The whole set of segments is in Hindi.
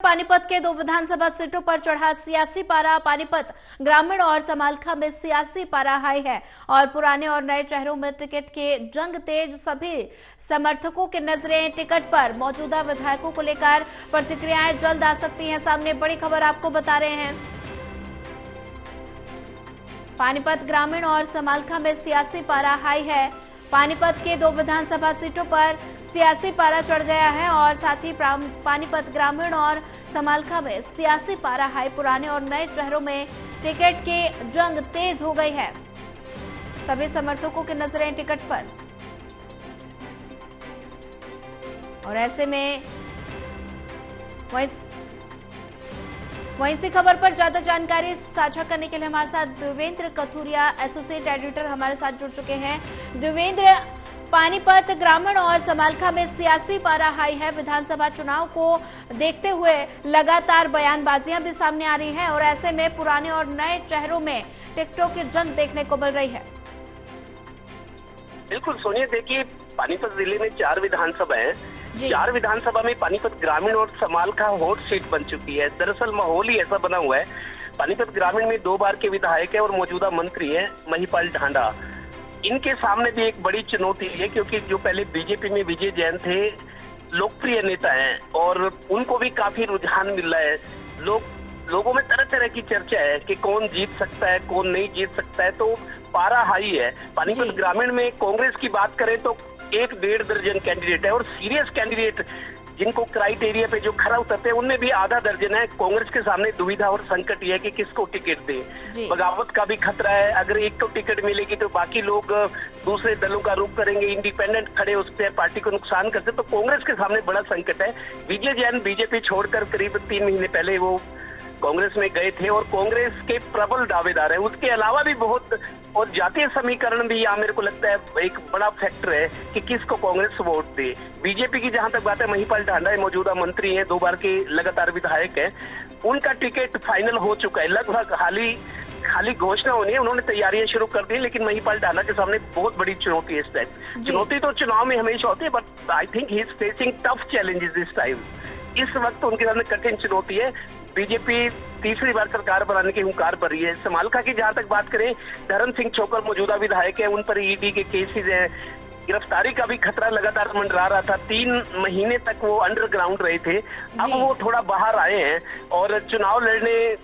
पानीपत के दो विधानसभा सीटों पर चढ़ा सियासी पारा। पानीपत ग्रामीण और समालखा में सियासी पारा हाई है और पुराने और नए चेहरों में टिकट के जंग तेज। सभी समर्थकों की नजरें टिकट पर। मौजूदा विधायकों को लेकर प्रतिक्रियाएं जल्द आ सकती हैं सामने। बड़ी खबर आपको बता रहे हैं। पानीपत ग्रामीण और समालखा में सियासी पारा हाई है। पानीपत के दो विधानसभा सीटों पर सियासी पारा चढ़ गया है और साथ ही पानीपत ग्रामीण और समालखा में सियासी पारा हाई। पुराने और नए चेहरों में टिकट के जंग तेज हो गई है। सभी समर्थकों की नजरें टिकट पर और ऐसे में वहीं इसी खबर पर ज्यादा जानकारी साझा करने के लिए हमारे साथ देवेंद्र कथुरिया एसोसिएट एडिटर हमारे साथ जुड़ चुके हैं। देवेंद्र, पानीपत ग्रामीण और समालखा में सियासी पारा हाई है। विधानसभा चुनाव को देखते हुए लगातार बयानबाजियां भी सामने आ रही हैं और ऐसे में पुराने और नए चेहरों में टिकटों की जंग देखने को मिल रही है। बिल्कुल सोनिया, देखिए पानीपत जिले में 4 विधानसभा है। 4 विधानसभा में पानीपत ग्रामीण और समालखा हॉट सीट बन चुकी है। दरअसल माहौल ही ऐसा बना हुआ है। पानीपत ग्रामीण में 2 बार के विधायक है और मौजूदा मंत्री है महिपाल ढांडा। इनके सामने भी एक बड़ी चुनौती है क्योंकि जो पहले बीजेपी में विजय जैन थे, लोकप्रिय नेता हैं और उनको भी काफी रुझान मिल रहा है। लोगों में तरह तरह की चर्चा है कि कौन जीत सकता है, कौन नहीं जीत सकता है, तो पारा हाई है। पानीपत ग्रामीण में कांग्रेस की बात करें तो 1-1.5 दर्जन कैंडिडेट है और सीरियस कैंडिडेट जिनको क्राइटेरिया पे जो खरा उतरते हैं उनमें भी आधा दर्जन है। कांग्रेस के सामने दुविधा और संकट ये है कि किसको टिकट दे। बगावत का भी खतरा है। अगर एक को टिकट मिलेगी तो बाकी लोग दूसरे दलों का रुख करेंगे, इंडिपेंडेंट खड़े उस पर पार्टी को नुकसान करते। तो कांग्रेस के सामने बड़ा संकट है। विजय जैन बीजेपी छोड़कर करीब 3 महीने पहले वो कांग्रेस में गए थे और कांग्रेस के प्रबल दावेदार है। उसके अलावा भी बहुत और जातीय समीकरण भी यहाँ मेरे को लगता है एक बड़ा फैक्टर है कि किसको कांग्रेस वोट दे। बीजेपी की जहां तक बात है, महिपाल ढांडा मौजूदा मंत्री हैं, 2 बार के लगातार विधायक हैं। उनका टिकट फाइनल हो चुका है, लगभग खाली घोषणा होनी है। उन्होंने तैयारियां शुरू कर दी, लेकिन महिपाल ढांडा के सामने बहुत बड़ी चुनौती है इस टाइम। चुनौती तो चुनाव में हमेशा होती है, but I think he is facing tough challenges this time. इस वक्त उनके सामने कठिन चुनौती है। बीजेपी तीसरी बार सरकार बनाने की हुंकार भर रही है। समालखा की जहां तक बात करें, धर्म सिंह छोकर मौजूदा विधायक है, उन पर ईडी के केसेस हैं। गिरफ्तारी का भी खतरा लगातार मंडरा रहा था। 3 महीने तक वो अंडरग्राउंड रहे थे। अब वो थोड़ा बाहर आए हैं और चुनाव लड़ने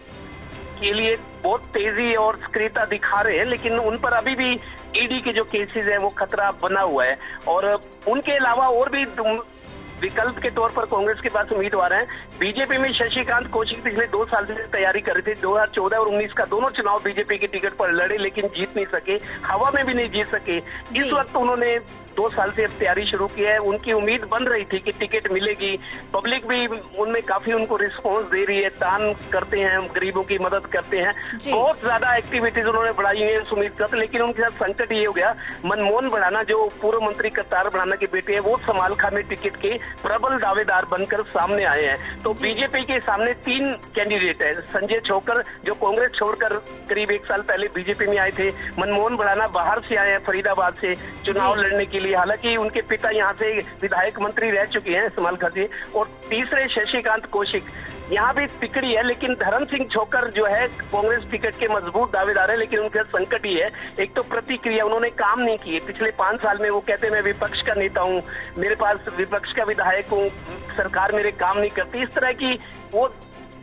के लिए बहुत तेजी और सक्रियता दिखा रहे हैं, लेकिन उन पर अभी भी ईडी के जो केसेस हैं वो खतरा बना हुआ है। और उनके अलावा और भी विकल्प के तौर पर कांग्रेस के पास उम्मीदवार हैं। बीजेपी में शशिकांत कौशिक पिछले 2 साल से तैयारी कर रहे थे। 2014 और 19 का दोनों चुनाव बीजेपी की टिकट पर लड़े, लेकिन जीत नहीं सके, हवा में भी नहीं जीत सके। इस वक्त उन्होंने 2 साल से अब तैयारी शुरू की है। उनकी उम्मीद बन रही थी कि टिकट मिलेगी। पब्लिक भी उनमें काफी उनको रिस्पॉन्स दे रही है, दान करते हैं, गरीबों की मदद करते हैं, बहुत ज्यादा एक्टिविटीज उन्होंने बढ़ाई है उस उम्मीद का। लेकिन उनके साथ संकट ये हो गया, मनमोहन भड़ाना जो पूर्व मंत्री करतार भड़ाना के बेटे है, वो समालखा में टिकट के प्रबल दावेदार बनकर सामने आए हैं। तो बीजेपी के सामने 3 कैंडिडेट है। संजय छोकर जो कांग्रेस छोड़कर करीब 1 साल पहले बीजेपी में आए थे, मनमोहन भड़ाना बाहर से आए हैं फरीदाबाद से चुनाव लड़ने के लिए। हालांकि उनके पिता यहाँ से विधायक मंत्री रह चुके हैं समालखा से। और तीसरे शशिकांत कौशिक, यहाँ भी तिकड़ी है, लेकिन धर्म सिंह छोकर जो है कांग्रेस टिकट के मजबूत दावेदार है, लेकिन उनके साथ संकट ही है। एक तो प्रतिक्रिया, उन्होंने काम नहीं किए पिछले 5 साल में। वो कहते हैं मैं विपक्ष का नेता हूँ, मेरे पास विपक्ष का विधायक हूँ, सरकार मेरे काम नहीं करती, इस तरह की वो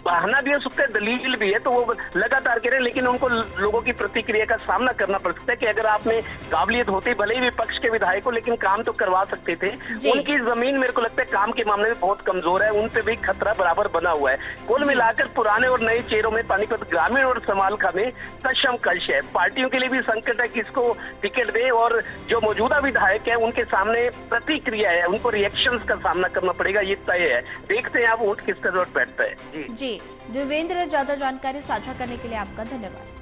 बहाना भी है, उसका दलील भी है। तो वो लगातार कह रहे हैं, लेकिन उनको लोगों की प्रतिक्रिया का सामना करना पड़ सकता है कि अगर आप में काबिलियत होती, भले ही विपक्ष के विधायक हो, लेकिन काम तो करवा सकते थे। उनकी जमीन मेरे को लगता है काम के मामले में बहुत कमजोर है, उन पे भी खतरा बराबर बना हुआ है। कुल मिलाकर पुराने और नए चेहरों में पानीपत ग्रामीण और समालखा में कशमकश है। पार्टियों के लिए भी संकट है किसको टिकट दे, और जो मौजूदा विधायक है उनके सामने प्रतिक्रिया है, उनको रिएक्शन का सामना करना पड़ेगा, ये तय है। देखते हैं आप ऊंट किस तरह बैठता है। जी देवेंद्र, ज्यादा जानकारी साझा करने के लिए आपका धन्यवाद।